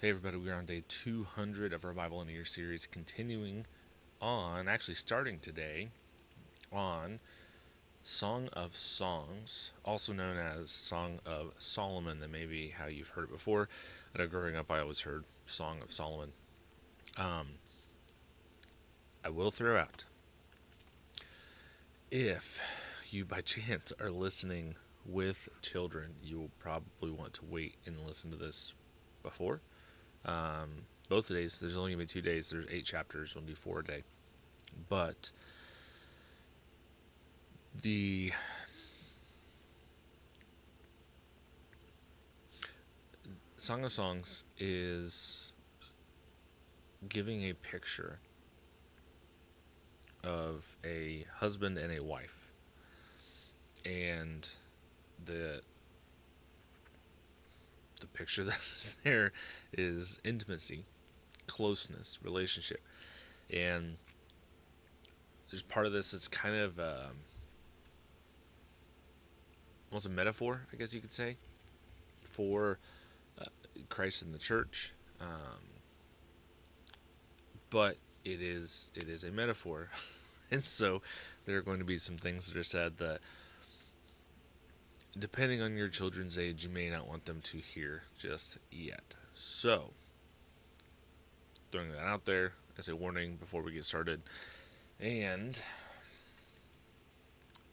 Hey everybody, we are on day 200 of our Bible in a Year series, continuing on, actually starting today, on Song of Songs, also known as Song of Solomon. That may be how you've heard it before. I know growing up I always heard Song of Solomon. I will throw out, if you by chance are listening with children, you will probably want to wait and listen to this before. Both days, there's only going to be 2 days. There's 8 chapters. We'll do 4 a day. But the Song of Songs is giving a picture of a husband and a wife. And the picture that's there is intimacy, closeness, relationship. And there's part of this that's kind of almost a metaphor, I guess you could say, for Christ and the church. But it is a metaphor. And so there are going to be some things that are said that, depending on your children's age, you may not want them to hear just yet. So, throwing that out there as a warning before we get started. And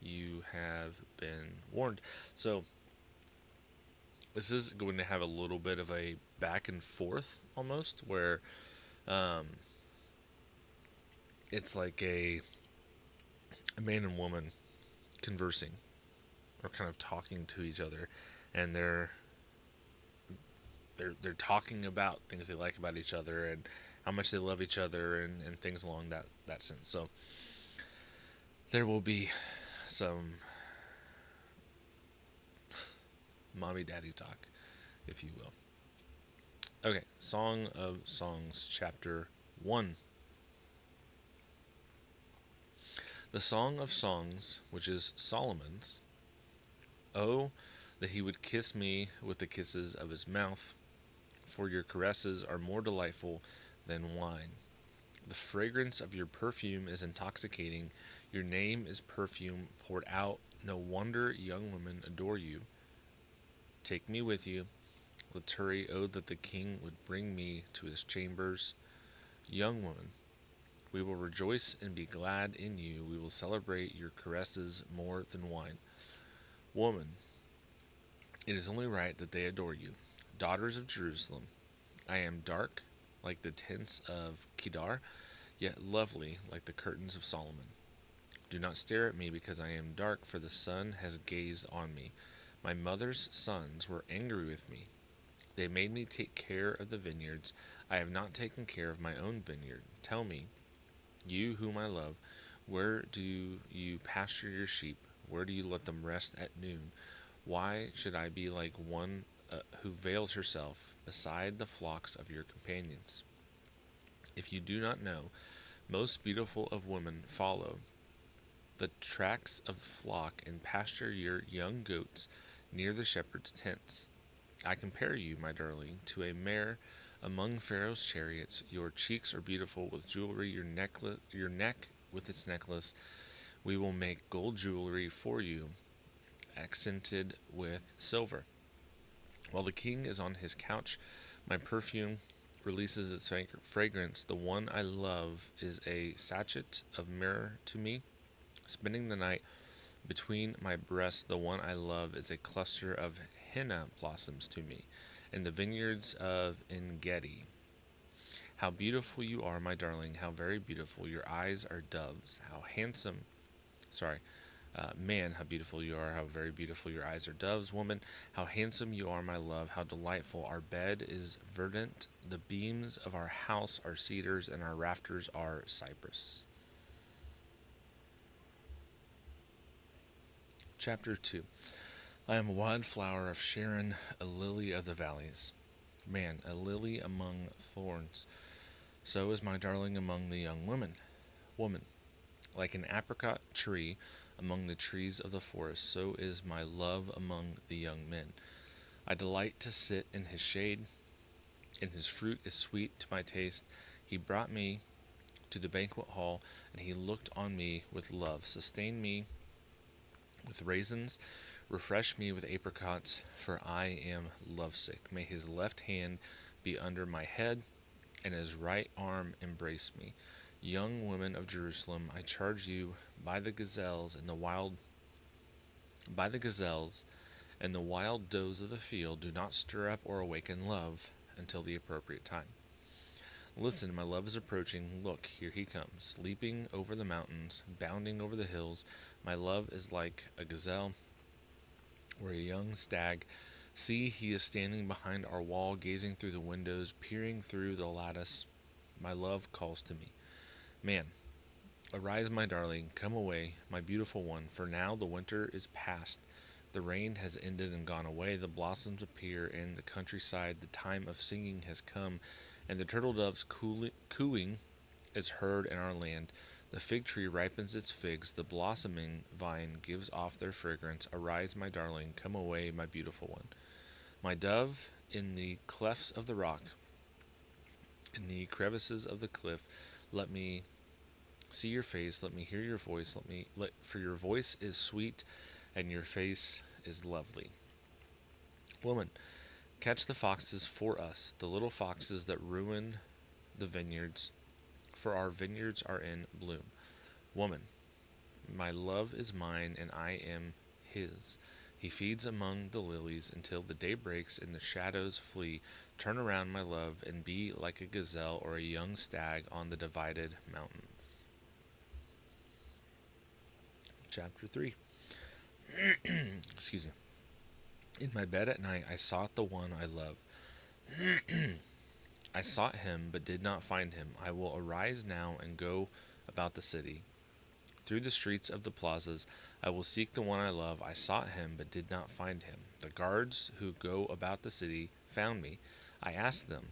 you have been warned. So, this is going to have a little bit of a back and forth almost, where it's like a man and woman conversing or kind of talking to each other, and they're talking about things they like about each other and how much they love each other and things along that sense. So there will be some mommy daddy talk, if you will. Okay, Song of Songs, chapter 1. The Song of Songs, which is Solomon's. Oh, that he would kiss me with the kisses of his mouth, for your caresses are more delightful than wine. The fragrance of your perfume is intoxicating. Your name is perfume poured out. No wonder young women adore you. Take me with you. Let's hurry. Oh, that the king would bring me to his chambers. Young woman, we will rejoice and be glad in you. We will celebrate your caresses more than wine. Woman, it is only right that they adore you. Daughters of Jerusalem, I am dark like the tents of Kedar, yet lovely like the curtains of Solomon. Do not stare at me because I am dark, for the sun has gazed on me. My mother's sons were angry with me. They made me take care of the vineyards. I have not taken care of my own vineyard. Tell me, you whom I love, where do you pasture your sheep? Where do you let them rest at noon? Why should I be like one who veils herself beside the flocks of your companions? If you do not know, most beautiful of women follow the tracks of the flock and pasture your young goats near the shepherd's tents. I compare you, my darling, to a mare among Pharaoh's chariots. Your cheeks are beautiful with jewelry, your neck with its necklace. We will make gold jewelry for you, accented with silver. While the king is on his couch, my perfume releases its fragrance. The one I love is a sachet of myrrh to me. Spending the night between my breasts, the one I love is a cluster of henna blossoms to me, in the vineyards of En-gedi. How beautiful you are, my darling, how very beautiful. Your eyes are doves. How handsome, man, how beautiful you are, how very beautiful your eyes are doves. Woman, how handsome you are, my love, how delightful. Our bed is verdant. The beams of our house are cedars, and our rafters are cypress. Chapter 2. I am a wildflower of Sharon, a lily of the valleys. Man, a lily among thorns. So is my darling among the young women. Woman, like an apricot tree among the trees of the forest, so is my love among the young men. I delight to sit in his shade. and his fruit is sweet to my taste. He brought me to the banquet hall, and he looked on me with love, sustained me with raisins, refresh me with apricots, for I am lovesick. May his left hand be under my head, and his right arm embrace me. Young women of Jerusalem, I charge you by the gazelles and the wild by the gazelles and the wild does of the field, do not stir up or awaken love until the appropriate time. Listen, my love is approaching. Look, here he comes, leaping over the mountains, bounding over the hills. My love is like a gazelle or a young stag. See, he is standing behind our wall, gazing through the windows, peering through the lattice. My love calls to me. Man, arise, my darling, come away, my beautiful one, for now the winter is past. The rain has ended and gone away, the blossoms appear in the countryside, the time of singing has come, and the turtle dove's cooing is heard in our land. The fig tree ripens its figs, the blossoming vine gives off their fragrance. Arise, my darling, come away, my beautiful one. My dove, in the clefts of the rock, in the crevices of the cliff, let me see your face, let me hear your voice, for your voice is sweet and your face is lovely. Woman, catch the foxes for us, the little foxes that ruin the vineyards, for our vineyards are in bloom. Woman, my love is mine and I am his. He feeds among the lilies until the day breaks and the shadows flee. Turn around, my love, and be like a gazelle or a young stag on the divided mountains. Chapter 3. Excuse me. In my bed at night I sought the one I love. I sought him, but did not find him. I will arise now and go about the city. Through the streets of the plazas, I will seek the one I love. I sought him, but did not find him. The guards who go about the city found me. I asked them,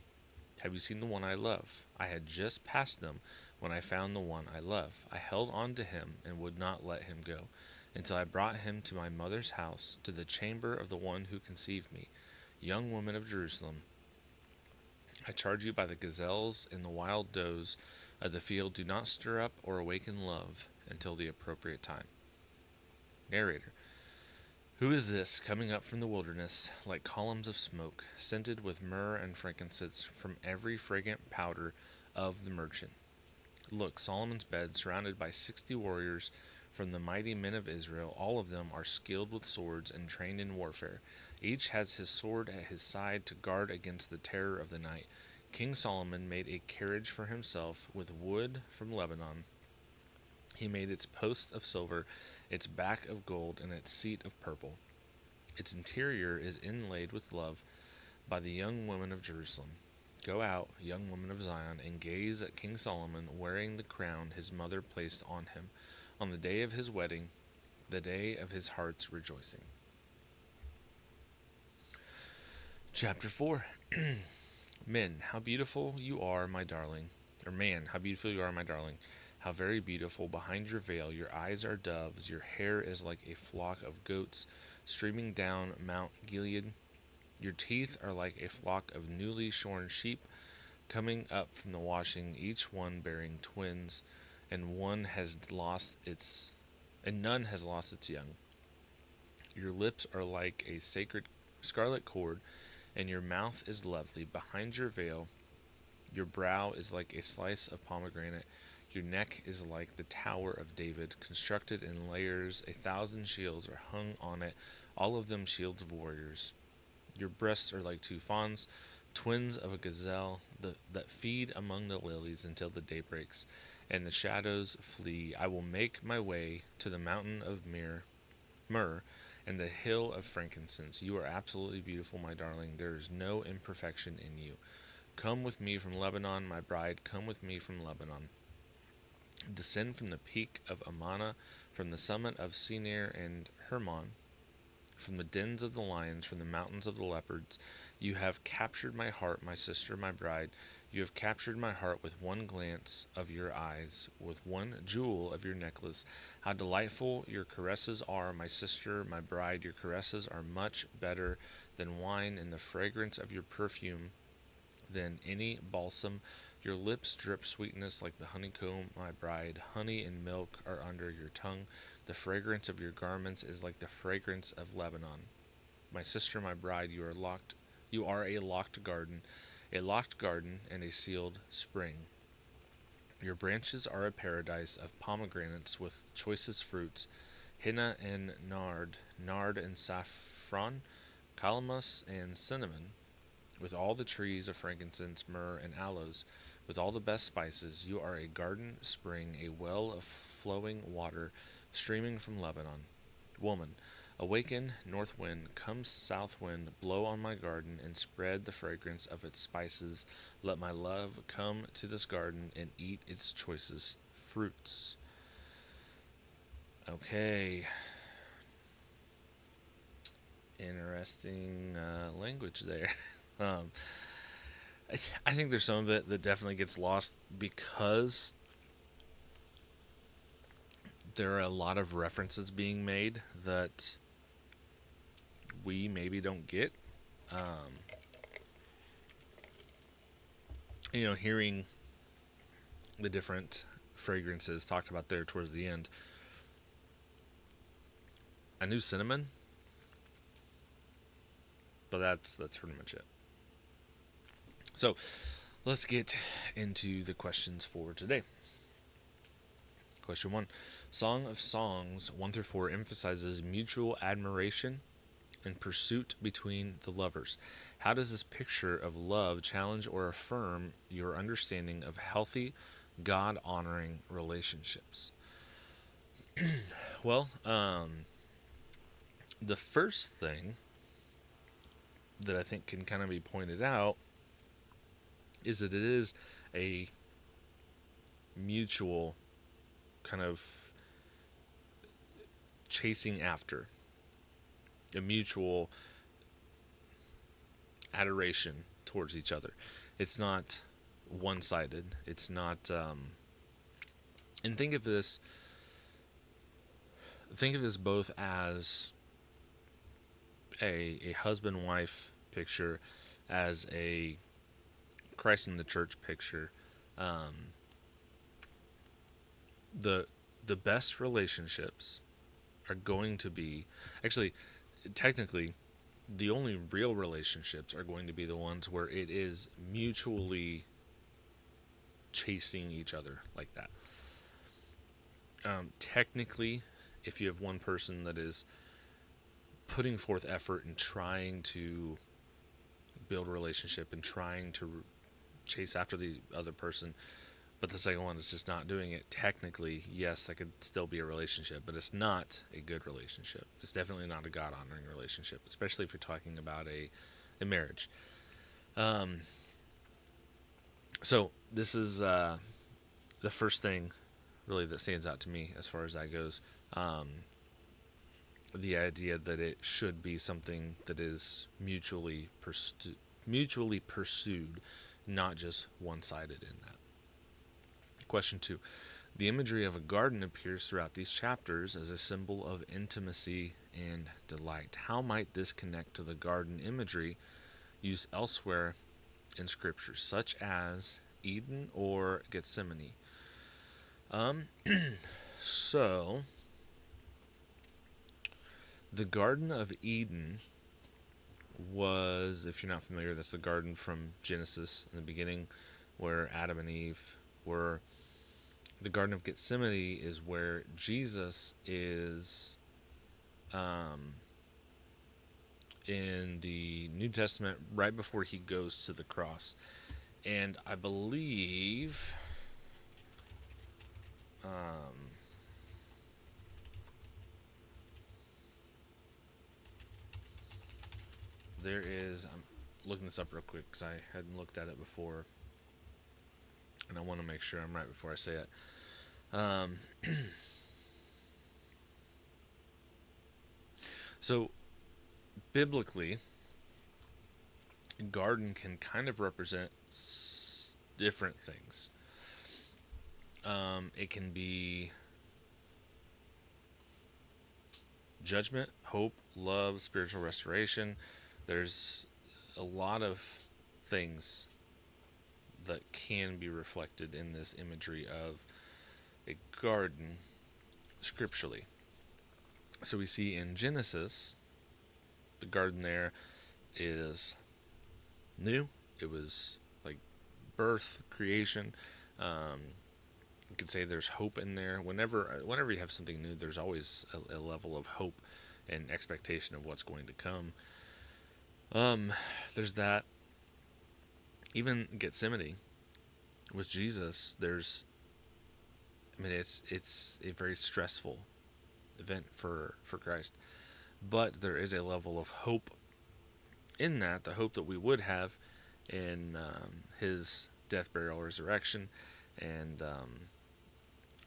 have you seen the one I love? I had just passed them when I found the one I love. I held on to him and would not let him go, until I brought him to my mother's house, to the chamber of the one who conceived me. Young woman of Jerusalem, I charge you by the gazelles and the wild does of the field, do not stir up or awaken love until the appropriate time. Narrator. Who is this coming up from the wilderness like columns of smoke, scented with myrrh and frankincense from every fragrant powder of the merchant? Look, Solomon's bed, surrounded by 60 warriors from the mighty men of Israel. All of them are skilled with swords and trained in warfare. Each has his sword at his side to guard against the terror of the night. King Solomon made a carriage for himself with wood from Lebanon. He made its posts of silver, its back of gold, and its seat of purple. Its interior is inlaid with love by the young women of Jerusalem. Go out, young women of Zion, and gaze at King Solomon wearing the crown his mother placed on him on the day of his wedding, the day of his heart's rejoicing. Chapter 4. Men, how beautiful you are, my darling. Or man, how beautiful you are, my darling. How very beautiful. Behind your veil, your eyes are doves. Your hair is like a flock of goats streaming down Mount Gilead. Your teeth are like a flock of newly shorn sheep coming up from the washing, each one bearing twins, and none has lost its young. Your lips are like a sacred scarlet cord, and your mouth is lovely. Behind your veil, your brow is like a slice of pomegranate. Your neck is like the Tower of David, constructed in layers. 1,000 shields are hung on it, all of them shields of warriors. Your breasts are like 2 fawns, twins of a gazelle, that feed among the lilies until the day breaks, and the shadows flee. I will make my way to the mountain of myrrh and the hill of frankincense. You are absolutely beautiful, my darling. There is no imperfection in you. Come with me from Lebanon, my bride. Come with me from Lebanon. Descend from the peak of Amana, from the summit of Sinir and Hermon, from the dens of the lions, from the mountains of the leopards. You have captured my heart, my sister, my bride. You have captured my heart with one glance of your eyes, with one jewel of your necklace. How delightful your caresses are, my sister, my bride. Your caresses are much better than wine, and the fragrance of your perfume than any balsam. Your lips drip sweetness like the honeycomb, my bride. Honey and milk are under your tongue. The fragrance of your garments is like the fragrance of Lebanon. My sister, my bride, you are locked. You are a locked garden and a sealed spring. Your branches are a paradise of pomegranates with choicest fruits, henna and nard and saffron, calamus and cinnamon, with all the trees of frankincense, myrrh, and aloes, with all the best spices. You are a garden spring, a well of flowing water streaming from Lebanon. Woman, awaken, north wind, come south wind, blow on my garden and spread the fragrance of its spices. Let my love come to this garden and eat its choicest fruits. Okay. Interesting language there. um, I think there's some of it that definitely gets lost because there are a lot of references being made that we maybe don't get. Um, hearing the different fragrances talked about there towards the end. I knew cinnamon, but that's pretty much it. So let's get into the questions for today. Question 1. Song of Songs 1 through 4 emphasizes mutual admiration and pursuit between the lovers. How does this picture of love challenge or affirm your understanding of healthy, God honoring relationships? Well, the first thing that I think can kind of be pointed out is that it is a mutual kind of chasing after, a mutual adoration towards each other. It's not one-sided. It's not. And think of this both as a husband-wife picture, as a Christ in the church picture. The best relationships are going to be, actually, technically, the only real relationships are going to be the ones where it is mutually chasing each other like that. Technically, if you have one person that is putting forth effort and trying to build a relationship and trying to chase after the other person, but the second one is just not doing it, technically, yes, that could still be a relationship, but it's not a good relationship. It's definitely not a God-honoring relationship, especially if you're talking about a marriage. So this is the first thing really that stands out to me as far as that goes. The idea that it should be something that is mutually pursued, not just one-sided in that. Question 2. The imagery of a garden appears throughout these chapters as a symbol of intimacy and delight. How might this connect to the garden imagery used elsewhere in Scripture, such as Eden or Gethsemane? So, the Garden of Eden was, if you're not familiar, that's the garden from Genesis in the beginning where Adam and Eve were. The Garden of Gethsemane is where Jesus is in the New Testament right before he goes to the cross. And I believe there is, I'm looking this up real quick because I hadn't looked at it before, and I want to make sure I'm right before I say it. So, biblically, garden can kind of represent different things. It can be judgment, hope, love, spiritual restoration. There's a lot of things that can be reflected in this imagery of a garden scripturally. So we see in Genesis, the garden there is new. It was like birth, creation. Um, you could say there's hope in there. Whenever you have something new, there's always a level of hope and expectation of what's going to come. There's that. Even Gethsemane with Jesus, it's a very stressful event for Christ, but there is a level of hope in that, the hope that we would have in his death, burial, resurrection, and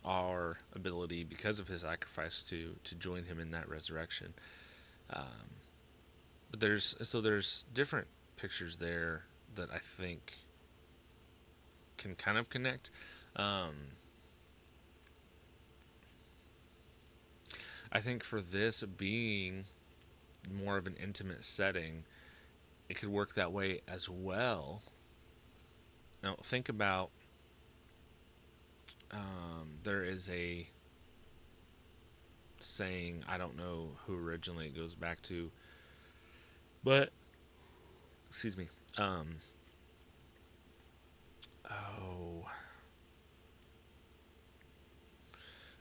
our ability, because of his sacrifice, to join him in that resurrection. But there's different pictures there that I think can kind of connect. Um, I think for this being more of an intimate setting, it could work that way as well. Now, think about there is a saying, I don't know who originally it goes back to, but, excuse me, oh,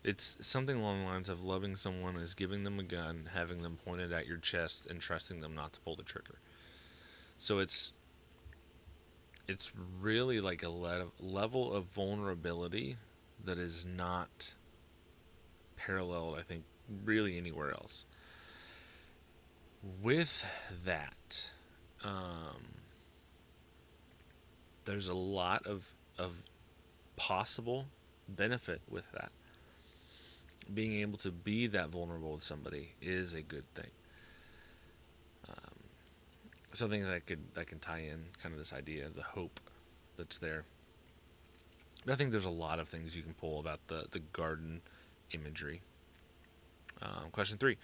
it's something along the lines of loving someone is giving them a gun, having them pointed at your chest, and trusting them not to pull the trigger. So it's really like a level of vulnerability that is not paralleled, I think, really anywhere else. With that, there's a lot of possible benefit with that. Being able to be that vulnerable with somebody is a good thing. Something that can tie in kind of this idea of the hope that's there. But I think there's a lot of things you can pull about the garden imagery. Question 3.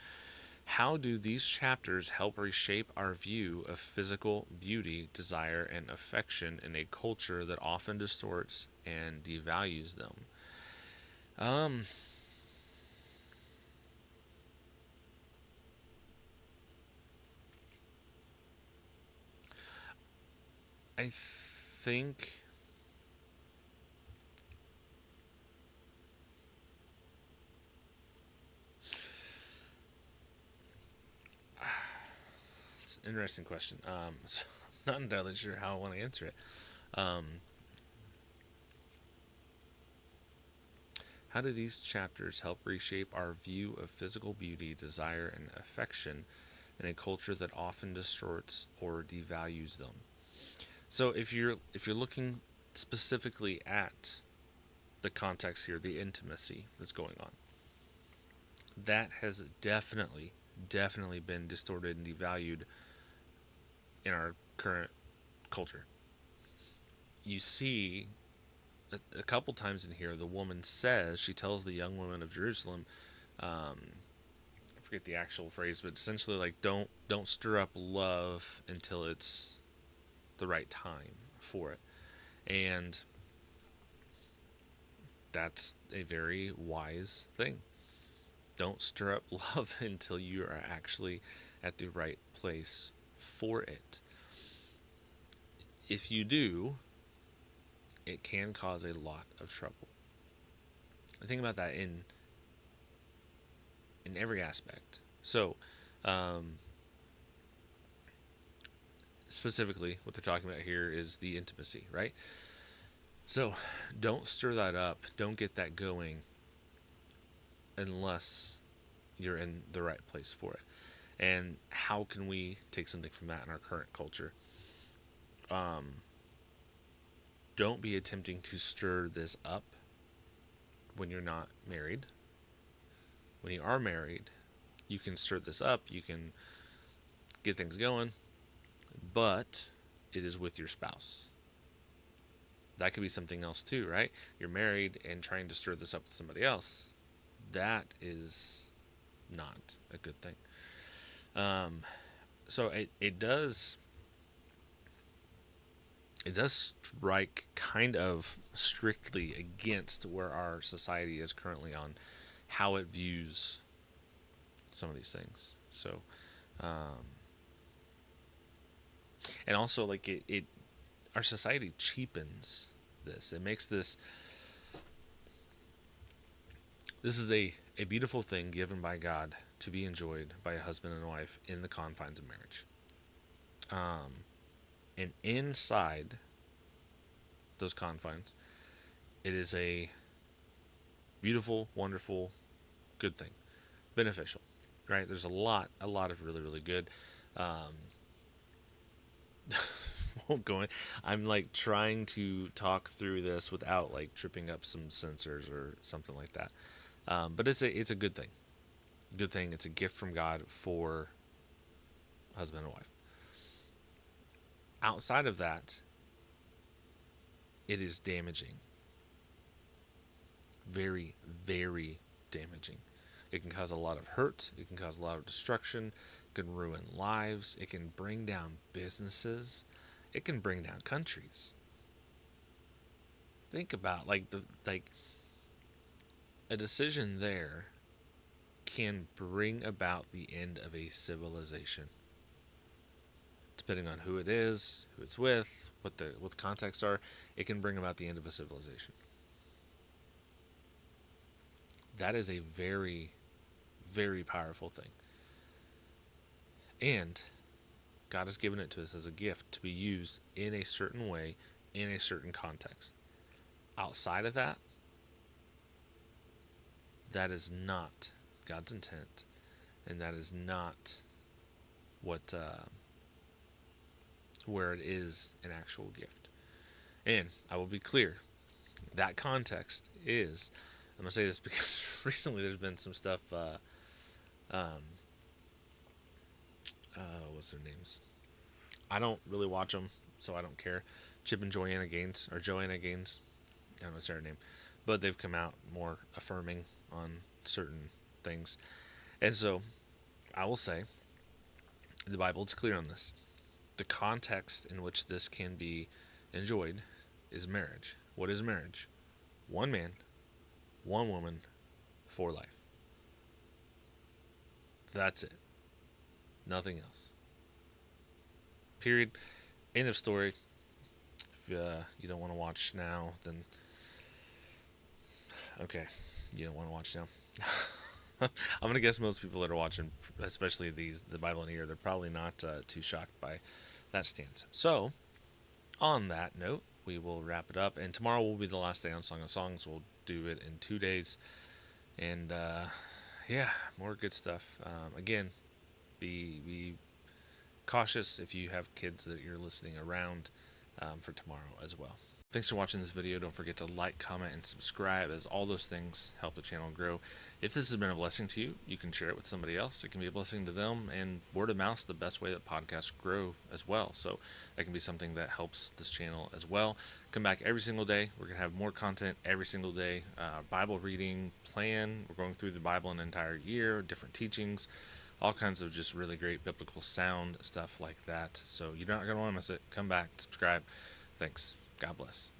How do these chapters help reshape our view of physical beauty, desire, and affection in a culture that often distorts and devalues them? Um, I think it's an interesting question. So I'm not entirely sure how I want to answer it. Um, how do these chapters help reshape our view of physical beauty, desire, and affection in a culture that often distorts or devalues them? So if you're looking specifically at the context here, the intimacy that's going on, that has definitely been distorted and devalued in our current culture. You see a couple times in here, the woman says, she tells the young women of Jerusalem, I forget the actual phrase, but essentially like don't stir up love until it's the right time for it. And that's a very wise thing. Don't stir up love until you are actually at the right place for it. If you do, it can cause a lot of trouble. I think about that in every aspect. So, um, specifically, what they're talking about here is the intimacy, right? So, don't stir that up. Don't get that going unless you're in the right place for it. And how can we take something from that in our current culture? Don't be attempting to stir this up when you're not married. When you are married, you can stir this up, you can get things going, but it is with your spouse. That could be something else too, right? You're married and trying to stir this up with somebody else. That is not a good thing. So it does it does strike kind of strictly against where our society is currently on how it views some of these things. So, um, and also like it our society cheapens this. It makes this is a beautiful thing given by God to be enjoyed by a husband and wife in the confines of marriage. And inside those confines, it is a beautiful, wonderful, good thing, beneficial, right? There's a lot of really, really good. Um, won't go in. I'm like trying to talk through this without like tripping up some sensors or something like that. But it's a good thing. Good thing. It's a gift from God for husband and wife. Outside of that, it is damaging. Very, very damaging. It can cause a lot of hurt. It can cause a lot of destruction. It can ruin lives. It can bring down businesses. It can bring down countries. Think about like a decision there can bring about the end of a civilization. Depending on who it is, who it's with, what the contexts are, it can bring about the end of a civilization. That is a very, very powerful thing. And God has given it to us as a gift to be used in a certain way, in a certain context. Outside of that, that is not God's intent, and that is not what where it is an actual gift. And I will be clear, that context is. I'm gonna say this because recently there's been some stuff. Um, what's their names? I don't really watch them, so I don't care. Chip and Joanna Gaines, or Joanna Gaines, I don't know what's her name, but they've come out more affirming on certain things, and so I will say the Bible is clear on this. The context in which this can be enjoyed is marriage. What is marriage? One man, one woman, for life. That's it. Nothing else. Period. End of story. If you don't want to watch now, then okay, you don't want to watch now. I'm gonna guess most people that are watching, especially the Bible in here, they're probably not too shocked by that stance. So, on that note, we will wrap it up, and tomorrow will be the last day on Song of Songs. We'll do it in 2 days, and yeah, more good stuff. Again, be cautious if you have kids that you're listening around for tomorrow as well. Thanks for watching this video. Don't forget to like, comment, and subscribe, as all those things help the channel grow. If this has been a blessing to you, you can share it with somebody else. It can be a blessing to them, and word of mouth is the best way that podcasts grow as well. So that can be something that helps this channel as well. Come back every single day. We're going to have more content every single day. Bible reading plan. We're going through the Bible an entire year, different teachings, all kinds of just really great biblical sound stuff like that. So you're not going to want to miss it. Come back, subscribe. Thanks. God bless.